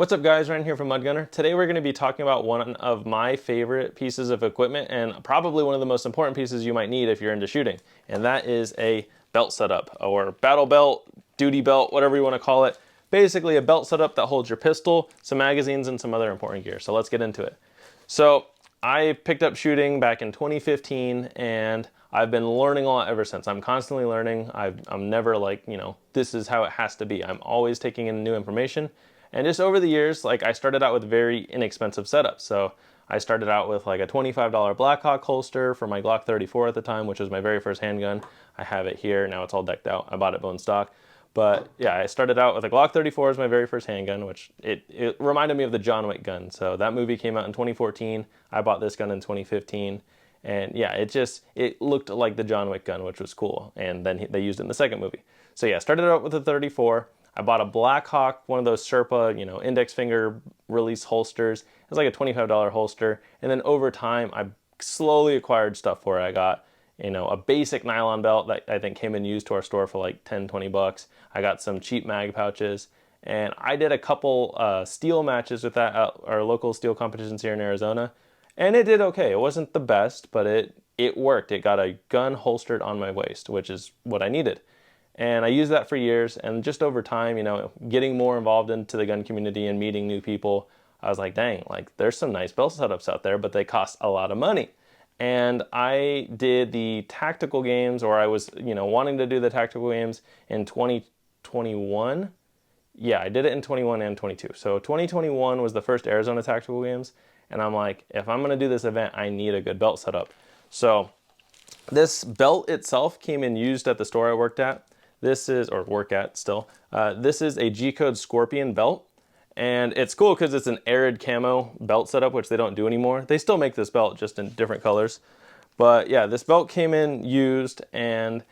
What's up guys, Ryan here from Mud Gunner. Today we're going to be talking about one of my favorite pieces of equipment and probably one of the most important pieces you might need if you're into shooting. And that is a belt setup or battle belt, duty belt, whatever you want to call it. Basically a belt setup that holds your pistol, some magazines, and some other important gear. So let's get into it. So I picked up shooting back in 2015 and I've been learning a lot ever since. I'm constantly learning. I'm never like, this is how it has to be. I'm always taking in new information. And just over the years, like I started out with very inexpensive setups. So I started out with like a $25 Blackhawk holster for my Glock 34 at the time, which was my very first handgun. I have it here, now it's all decked out. I bought it bone stock. But yeah, I started out with a Glock 34 as my very first handgun, which it reminded me of the John Wick gun. So that movie came out in 2014. I bought this gun in 2015. And yeah, it looked like the John Wick gun, which was cool. And then they used it in the second movie. So yeah, started out with a 34. I bought a Blackhawk, one of those Sherpa, index finger release holsters. It was like a $25 holster. And then over time, I slowly acquired stuff for it. I got, a basic nylon belt that I think came in used to our store for like 10, 20 bucks. I got some cheap mag pouches. And I did a couple steel matches with that at our local steel competitions here in Arizona. And it did okay. It wasn't the best, but it worked. It got a gun holstered on my waist, which is what I needed. And I used that for years, and just over time, getting more involved into the gun community and meeting new people, I was like, dang, like there's some nice belt setups out there, but they cost a lot of money. And I did the tactical games, or I was, wanting to do the tactical games in 2021. Yeah, I did it in 21 and 22. So 2021 was the first Arizona tactical games, and I'm like, if I'm gonna do this event, I need a good belt setup. So this belt itself came in used at the store I worked at. This is, or work at still, this is a G-Code Scorpion belt. And it's cool because it's an arid camo belt setup, which they don't do anymore. They still make this belt just in different colors. But yeah, this belt came in used and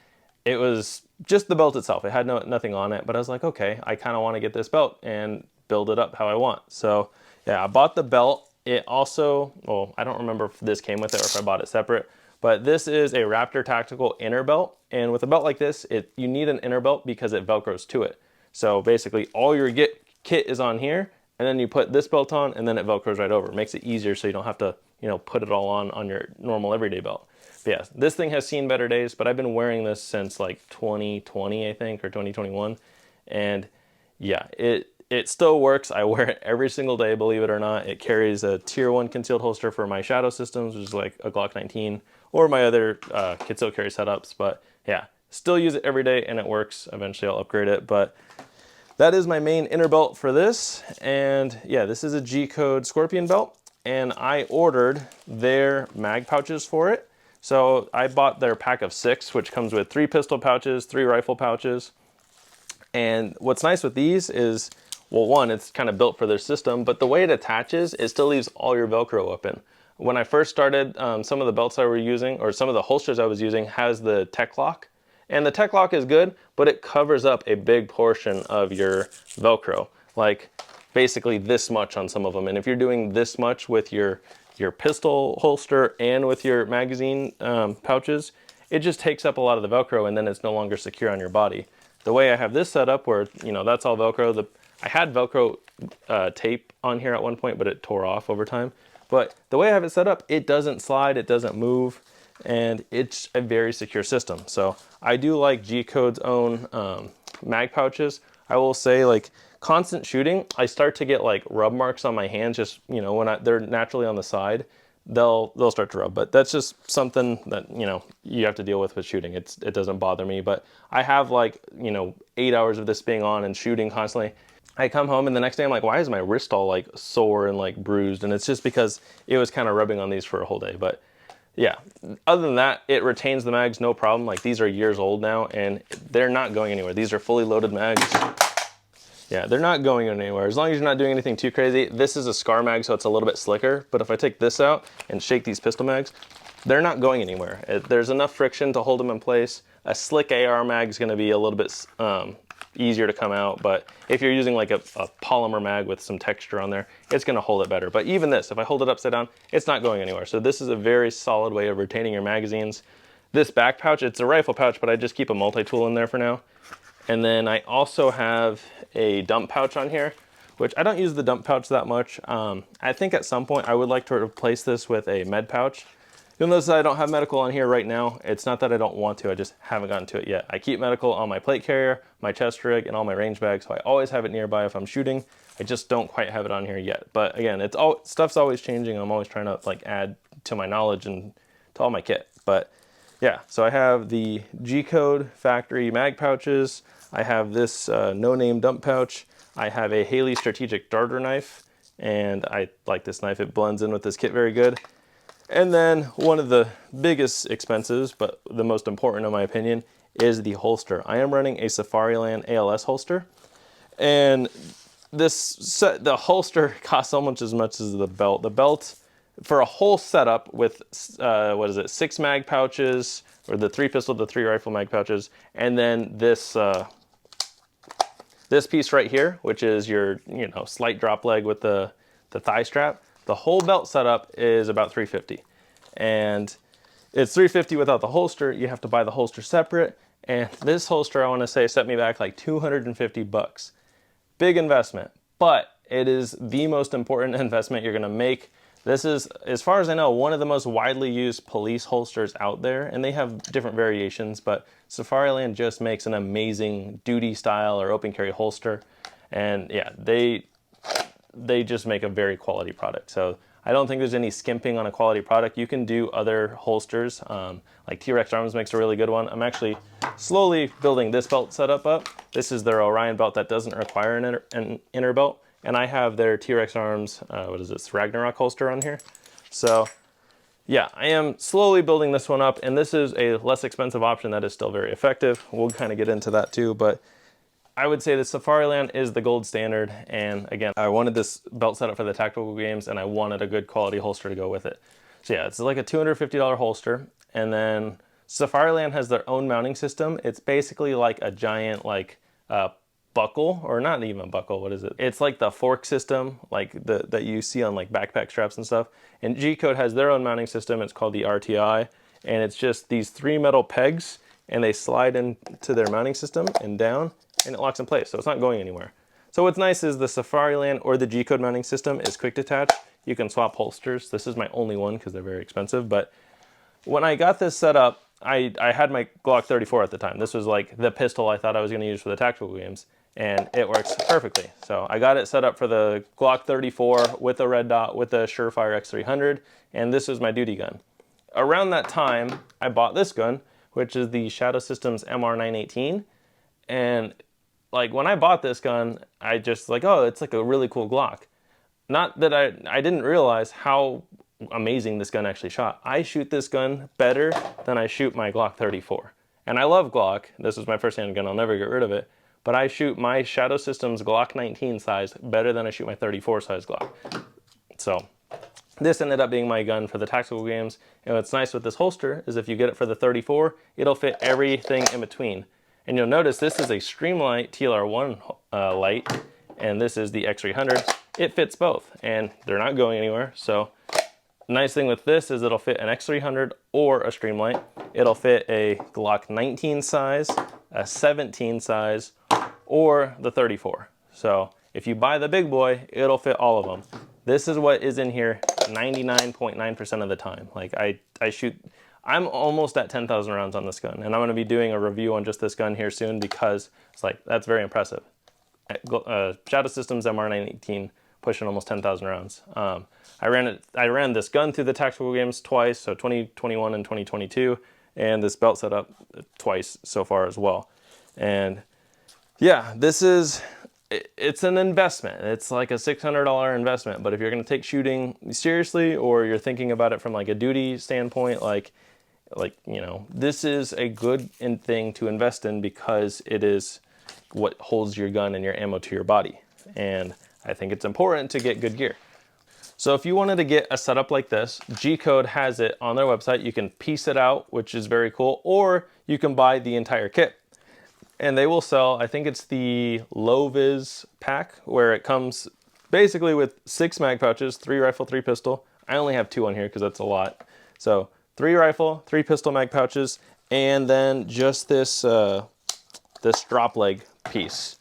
it was just the belt itself. It had nothing on it, but I was like, okay, I kind of want to get this belt and build it up how I want. So yeah, I bought the belt. It also, well, I don't remember if this came with it or if I bought it separate, but this is a Raptor Tactical inner belt. And with a belt like this, you need an inner belt because it Velcros to it. So basically all your kit is on here, and then you put this belt on and then it Velcros right over. It makes it easier so you don't have to, put it all on your normal everyday belt. But yeah, this thing has seen better days, but I've been wearing this since like 2020, I think, or 2021. And yeah, it still works. I wear it every single day, believe it or not. It carries a tier 1 concealed holster for my shadow systems, which is like a Glock 19, or my other concealed carry setups. But yeah, still use it every day and it works. Eventually I'll upgrade it, but that is my main inner belt for this. And yeah, this is a G-Code Scorpion belt, and I ordered their mag pouches for it. So I bought their pack of 6, which comes with 3 pistol pouches, 3 rifle pouches. And what's nice with these is, well, one, it's kind of built for their system, but the way it attaches, it still leaves all your Velcro open. When I first started, some of the belts I were using, or some of the holsters I was using, has the Tech Lock. And the Tech Lock is good, but it covers up a big portion of your Velcro. Like basically this much on some of them. And if you're doing this much with your pistol holster and with your magazine pouches, it just takes up a lot of the Velcro and then it's no longer secure on your body. The way I have this set up where, that's all Velcro. I had Velcro tape on here at one point, but it tore off over time. But the way I have it set up, it doesn't slide, it doesn't move, and it's a very secure system. So I do like G-Code's own mag pouches. I will say, like, constant shooting, I start to get like rub marks on my hands just, when they're naturally on the side, they'll start to rub. But that's just something that, you have to deal with shooting. It doesn't bother me, but I have like, 8 hours of this being on and shooting constantly. I come home and the next day I'm like, why is my wrist all like sore and like bruised? And it's just because it was kind of rubbing on these for a whole day. But yeah, other than that, it retains the mags, no problem. Like these are years old now and they're not going anywhere. These are fully loaded mags. Yeah, they're not going anywhere. As long as you're not doing anything too crazy. This is a Scar mag, so it's a little bit slicker. But if I take this out and shake these pistol mags, they're not going anywhere. There's enough friction to hold them in place. A slick AR mag is gonna be a little bit easier to come out, but if you're using like a polymer mag with some texture on there, it's gonna hold it better. But even this, if I hold it upside down, it's not going anywhere. So this is a very solid way of retaining your magazines. This back pouch, it's a rifle pouch, but I just keep a multi-tool in there for now. And then I also have a dump pouch on here, which I don't use the dump pouch that much. I think at some point I would like to replace this with a med pouch. You'll notice I don't have medical on here right now. It's not that I don't want to, I just haven't gotten to it yet. I keep medical on my plate carrier, my chest rig, and all my range bags, so I always have it nearby if I'm shooting. I just don't quite have it on here yet. But again, stuff's always changing. I'm always trying to like add to my knowledge and to all my kit. But yeah, so I have the G-Code factory mag pouches. I have this no-name dump pouch. I have a Haley strategic darter knife, and I like this knife. It blends in with this kit very good. And then one of the biggest expenses, but the most important in my opinion, is the holster. I am running a Safariland ALS holster, and the holster costs almost as much as the belt. The belt, for a whole setup with, 6 mag pouches, or the 3 pistol to 3 rifle mag pouches, and then this piece right here, which is your, slight drop leg with the thigh strap. The whole belt setup is about $350, and it's $350 without the holster. You have to buy the holster separate, and this holster, I want to say, set me back like $250. Big investment, but it is the most important investment you're going to make. This is, as far as I know, one of the most widely used police holsters out there, and they have different variations, but Safariland just makes an amazing duty style or open carry holster, and yeah, they just make a very quality product. So I don't think there's any skimping on a quality product. You can do other holsters, like T-Rex Arms makes a really good one. I'm actually slowly building this belt setup up. This is their Orion belt that doesn't require an inner belt. And I have their T-Rex Arms, Ragnarok holster on here. So yeah, I am slowly building this one up, and this is a less expensive option that is still very effective. We'll kind of get into that too, but I would say that Safariland is the gold standard. And again, I wanted this belt setup for the tactical games, and I wanted a good quality holster to go with it. So yeah, it's like a $250 holster. And then Safariland has their own mounting system. It's basically like a giant buckle, or not even a buckle, what is it? It's like the fork system, like that you see on like backpack straps and stuff. And G-Code has their own mounting system. It's called the RTI, and it's just these 3 metal pegs, and they slide into their mounting system and down, and it locks in place, so it's not going anywhere. So what's nice is the Safariland or the G-Code mounting system is quick detach. You can swap holsters. This is my only one because they're very expensive, but when I got this set up, I had my Glock 34 at the time. This was like the pistol I thought I was going to use for the tactical games, and it works perfectly. So I got it set up for the Glock 34 with a red dot with the Surefire X300, and this was my duty gun. Around that time, I bought this gun, which is the Shadow Systems MR918, and like when I bought this gun, I just like, oh, it's like a really cool Glock. Not that I didn't realize how amazing this gun actually shot. I shoot this gun better than I shoot my Glock 34. And I love Glock. This is my first handgun. I'll never get rid of it. But I shoot my Shadow Systems Glock 19 size better than I shoot my 34 size Glock. So this ended up being my gun for the tactical games. And what's nice with this holster is if you get it for the 34, it'll fit everything in between. And you'll notice this is a Streamlight TLR1 light, and this is the X300. It fits both, and they're not going anywhere. So nice thing with this is it'll fit an X300 or a Streamlight. It'll fit a Glock 19 size, a 17 size, or the 34. So if you buy the big boy, it'll fit all of them. This is what is in here 99.9% of the time. Like I'm almost at 10,000 rounds on this gun, and I'm going to be doing a review on just this gun here soon because it's like, that's very impressive. Shadow Systems MR918 pushing almost 10,000 rounds. I ran this gun through the tactical games twice, so 2021 and 2022, and this belt setup twice so far as well. And yeah, it's an investment. It's like a $600 investment, but if you're going to take shooting seriously, or you're thinking about it from like a duty standpoint, this is a good thing to invest in because it is what holds your gun and your ammo to your body. And I think it's important to get good gear. So if you wanted to get a setup like this, G-Code has it on their website. You can piece it out, which is very cool, or you can buy the entire kit. And they will sell, I think it's the low vis pack, where it comes basically with 6 mag pouches, 3 rifle, 3 pistol. I only have 2 on here because that's a lot. So 3 rifle, 3 pistol mag pouches, and then just this this drop leg piece.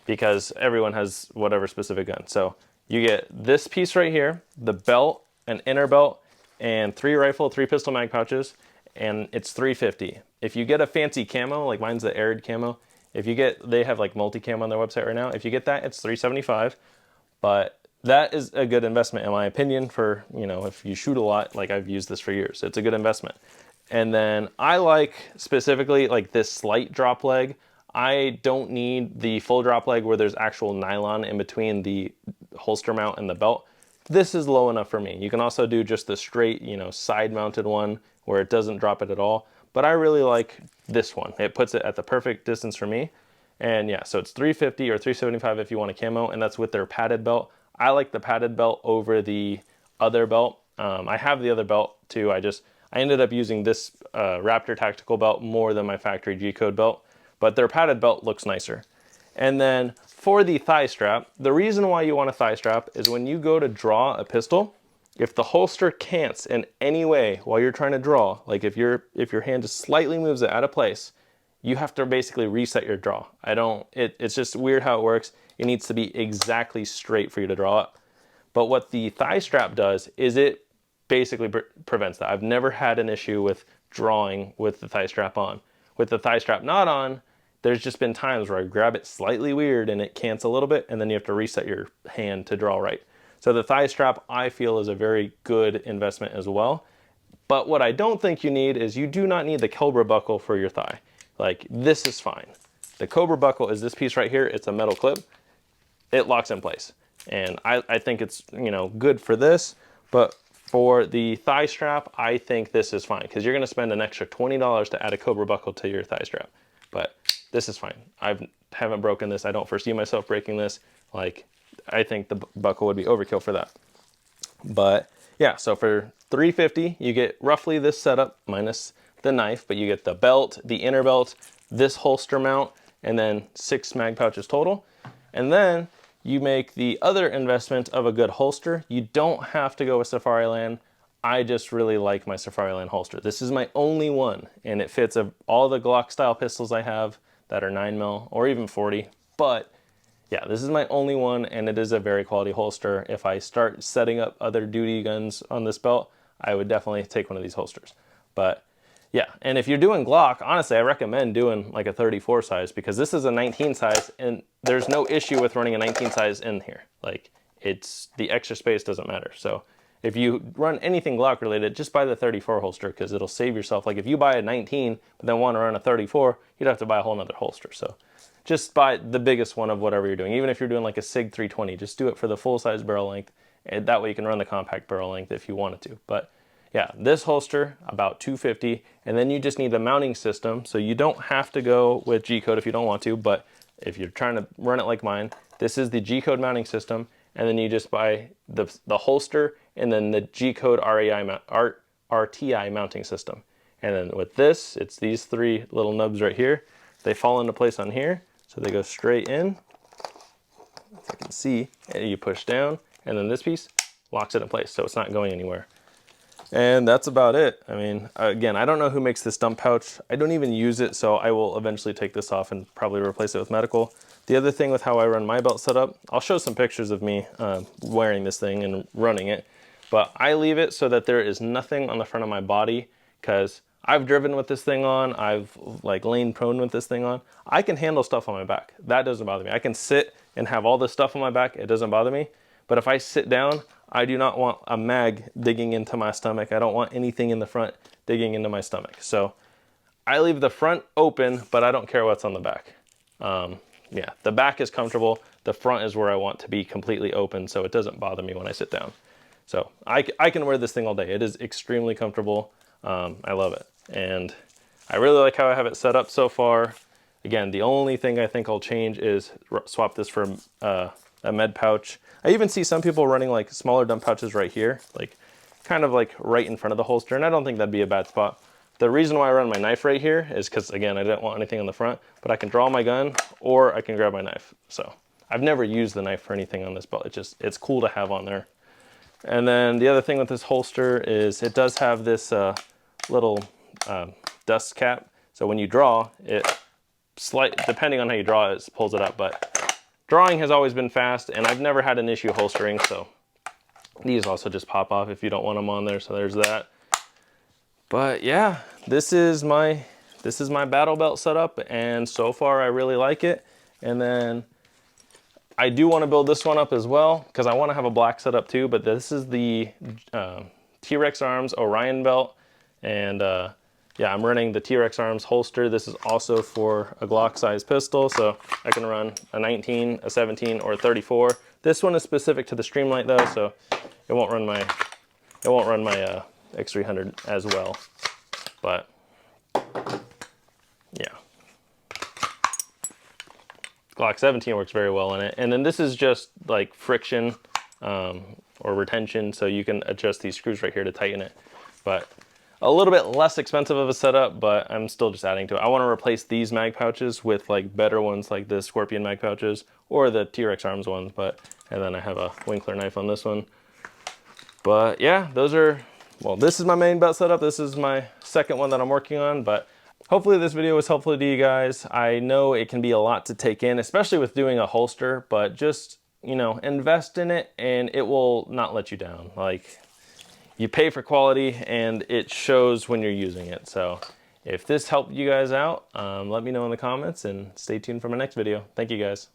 because everyone has whatever specific gun. So you get this piece right here, the belt, an inner belt, and 3 rifle, 3 pistol mag pouches, and it's $350. If you get a fancy camo, like mine's the Arid camo, if you get, they have like multi-cam on their website right now. If you get that, it's $375. But that is a good investment in my opinion for, you know, if you shoot a lot, like I've used this for years, it's a good investment. And then I like specifically like this slight drop leg. I don't need the full drop leg where there's actual nylon in between the holster mount and the belt. This is low enough for me. You can also do just the straight, you know, side mounted one where it doesn't drop it at all. But I really like this one. It puts it at the perfect distance for me. And yeah, so it's $350 or $375 if you want a camo, and that's with their padded belt. I like the padded belt over the other belt. I have the other belt too. I ended up using this Raptor tactical belt more than my factory G-code belt, but their padded belt looks nicer. And then for the thigh strap, the reason why you want a thigh strap is when you go to draw a pistol, if the holster cants in any way while you're trying to draw, like if your hand just slightly moves it out of place, you have to basically reset your draw. It's just weird how it works. It needs to be exactly straight for you to draw up. But what the thigh strap does is it basically prevents that. I've never had an issue with drawing with the thigh strap on. With the thigh strap not on, there's just been times where I grab it slightly weird and it cants a little bit, and then you have to reset your hand to draw right. So the thigh strap, I feel, is a very good investment as well. But what I don't think you need is you do not need the Cobra buckle for your thigh. Like, this is fine. The Cobra buckle is this piece right here. It's a metal clip. It locks in place. And I think it's, you know, good for this. But for the thigh strap, I think this is fine, because you're going to spend an extra $20 to add a Cobra buckle to your thigh strap. But this is fine. I haven't broken this. I don't foresee myself breaking this. Like, I think the buckle would be overkill for that. But yeah, so for $350, you get roughly this setup minus the knife, but you get the belt, the inner belt, this holster mount, and then 6 mag pouches total. And then you make the other investment of a good holster. You don't have to go with Safariland. I just really like my Safariland holster. This is my only one, and it fits all the Glock style pistols I have that are 9mm or even 40. But yeah, this is my only one, and it is a very quality holster. If I start setting up other duty guns on this belt, I would definitely take one of these holsters. But yeah, and if you're doing Glock, honestly, I recommend doing like a 34 size, because this is a 19 size, and there's no issue with running a 19 size in here. Like, the extra space doesn't matter. So if you run anything Glock related, just buy the 34 holster, because it'll save yourself. Like, if you buy a 19 but then want to run a 34, you'd have to buy a whole nother holster. So just buy the biggest one of whatever you're doing. Even if you're doing like a SIG 320, just do it for the full size barrel length, and that way you can run the compact barrel length if you wanted to. But yeah, this holster, about $250, and then you just need the mounting system. So you don't have to go with G-code if you don't want to, but if you're trying to run it like mine, this is the G-code mounting system, and then you just buy the holster and then the G-code RTI mounting system. And then with this, it's these 3 little nubs right here. They fall into place on here, so they go straight in. If I can see, and you push down, and then this piece locks it in place, so it's not going anywhere. And that's about it. I mean, again, I don't know who makes this dump pouch. I don't even use it, so I will eventually take this off and probably replace it with medical. The other thing with how I run my belt setup, I'll show some pictures of me wearing this thing and running it, but I leave it so that there is nothing on the front of my body, because I've driven with this thing on, I've like lain prone with this thing on. I can handle stuff on my back. That doesn't bother me. I can sit and have all this stuff on my back. It doesn't bother me. But if I sit down, I do not want a mag digging into my stomach. I don't want anything in the front digging into my stomach. So I leave the front open, but I don't care what's on the back. Yeah, the back is comfortable. The front is where I want to be completely open, so it doesn't bother me when I sit down. So I can wear this thing all day. It is extremely comfortable. I love it. And I really like how I have it set up so far. Again, the only thing I think I'll change is swap this for a med pouch. I even see some people running like smaller dump pouches right here, like kind of like right in front of the holster, and I don't think that'd be a bad spot. The reason why I run my knife right here is because, again, I didn't want anything on the front, but I can draw my gun or I can grab my knife. So I've never used the knife for anything on this belt. It's cool to have on there. And then the other thing with this holster is it does have this little dust cap. So when you draw, depending on how you draw it, pulls it up, but drawing has always been fast, and I've never had an issue holstering, so these also just pop off if you don't want them on there, so there's that. But yeah, this is my Battlebelt setup, and so far I really like it. And then I do want to build this one up as well, because I want to have a black setup too, but this is the T-Rex Arms Orion belt, and yeah, I'm running the T-Rex Arms holster. This is also for a Glock size pistol, so I can run a 19, a 17, or a 34. This one is specific to the Streamlight though, so it won't run my X300 as well, but yeah. Glock 17 works very well in it. And then this is just like friction or retention, so you can adjust these screws right here to tighten it. But a little bit less expensive of a setup, but I'm still just adding to it. I want to replace these mag pouches with like better ones like the Scorpion mag pouches or the T-Rex Arms ones, and then I have a Winkler knife on this one. But yeah, well, this is my main belt setup. This is my second one that I'm working on, but hopefully this video was helpful to you guys. I know it can be a lot to take in, especially with doing a holster, but just, you know, invest in it and it will not let you down. Like, you pay for quality and it shows when you're using it. So if this helped you guys out, let me know in the comments and stay tuned for my next video. Thank you guys.